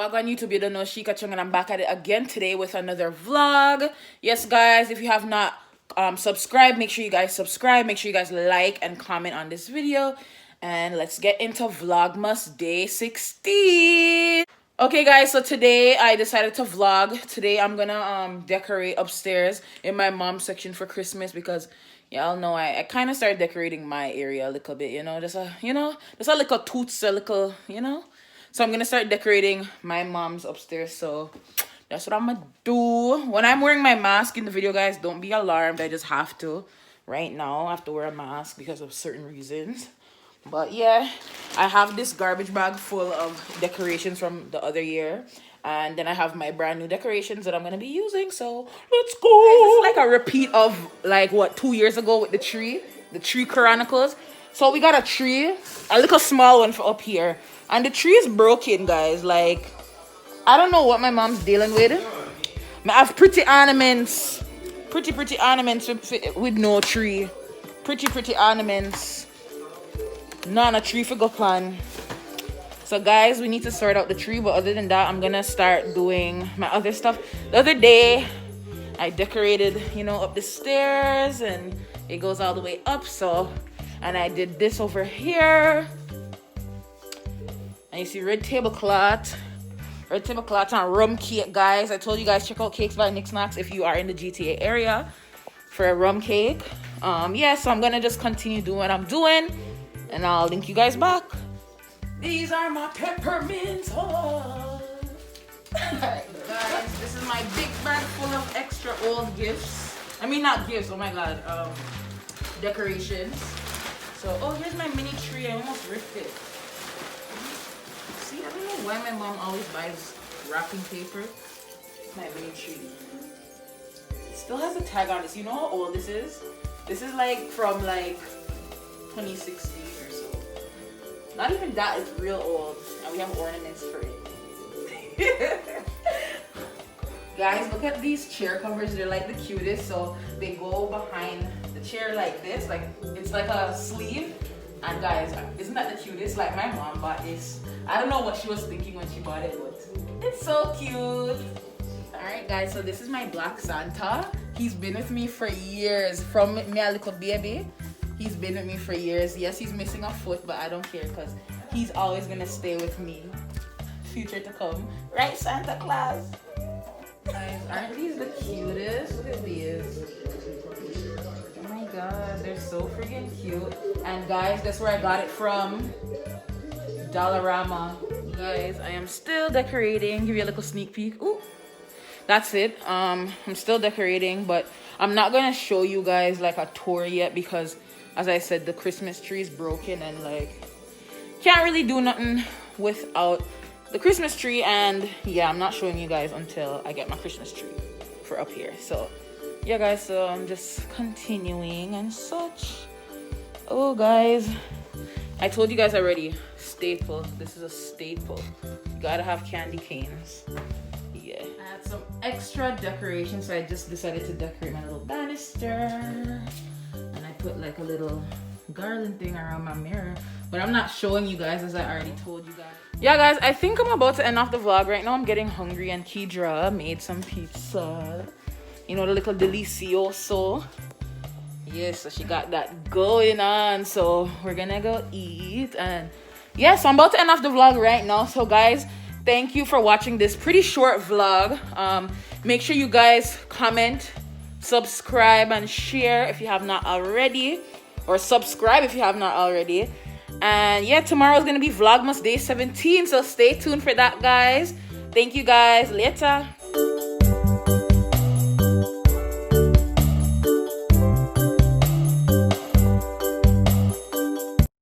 Wahgwaaaaan YouTube, you don't know, Shickaa Chung, and I'm back at it again today with another vlog. Yes, guys, if you have not subscribed, make sure you guys subscribe. Make sure you guys like and comment on this video. And let's get into Vlogmas Day 16. Okay, guys, so today I decided to vlog. Today I'm gonna decorate upstairs in my mom's section for Christmas because y'all know I kind of started decorating my area a little bit, just a little toots, a little, So I'm gonna start decorating my mom's upstairs. So that's what I'm gonna do. When I'm wearing my mask in the video, guys, don't be alarmed. I just have to. Right now, I have to wear a mask because of certain reasons. But yeah, I have this garbage bag full of decorations from the other year. And then I have my brand new decorations that I'm gonna be using. So let's go. This is like a repeat of like what 2 years ago with the tree chronicles. So we got a tree, a little small one for up here. And the tree is broken, guys. Like, I don't know what my mom's dealing with. I have pretty ornaments with no tree. Pretty ornaments. Not a tree for go plan. So, guys, we need to sort out the tree. But other than that, I'm going to start doing my other stuff. The other day, I decorated, up the stairs. And it goes all the way up. And I did this over here. And you see red tablecloth and rum cake, guys. I told you guys, check out Cakes by Nick Snacks if you are in the GTA area for a rum cake. Yeah, so I'm gonna just continue doing what I'm doing, and I'll link you guys back. These are my peppermints. Alright, guys, this is my big bag full of extra old gifts. I mean, not gifts. Oh my God, decorations. So, here's my mini tree. I almost ripped it. See, I don't know why my mom always buys wrapping paper. It's my mini tree. It still has a tag on it. You know how old this is? This is like from like 2016 or so. Not even that, it's real old. And we have ornaments for it. Guys, look at these chair covers. They're like the cutest. So they go behind the chair like this. Like it's like a sleeve. And guys, isn't that the cutest? Like my mom bought this. I don't know what she was thinking when she bought it, but it's so cute. Alright guys, so this is my black Santa. He's been with me for years. From me a little baby, he's been with me for years. Yes, he's missing a foot, but I don't care because he's always gonna stay with me. Future to come. Right, Santa Claus? Guys, aren't these the cutest? Look at these. Oh my God, they're so freaking cute. And guys, that's where I got it from. Dollarama. Guys, I am still decorating. Give you a little sneak peek. Ooh, that's it. I'm still decorating, but I'm not gonna show you guys like a tour yet because, as I said, the Christmas tree is broken and like can't really do nothing without the Christmas tree. And yeah, I'm not showing you guys until I get my Christmas tree for up here. So yeah, guys. So I'm just continuing and such. Oh, guys, I told you guys already. Staple. This is a staple. You gotta have candy canes. Yeah. I had some extra decorations, so I just decided to decorate my little banister. And I put like a little garland thing around my mirror. But I'm not showing you guys, as I already told you guys. Yeah, guys, I think I'm about to end off the vlog. Right now, I'm getting hungry, and Kidra made some pizza. The little delicioso. Yes, so she got that going on. So we're gonna go eat. And yeah, so I'm about to end off the vlog right now. So guys, thank you for watching this pretty short vlog. Make sure you guys comment, subscribe, and share if you have not already. Or subscribe if you have not already. And yeah, tomorrow is gonna be Vlogmas Day 17. So stay tuned for that, guys. Thank you guys. Later.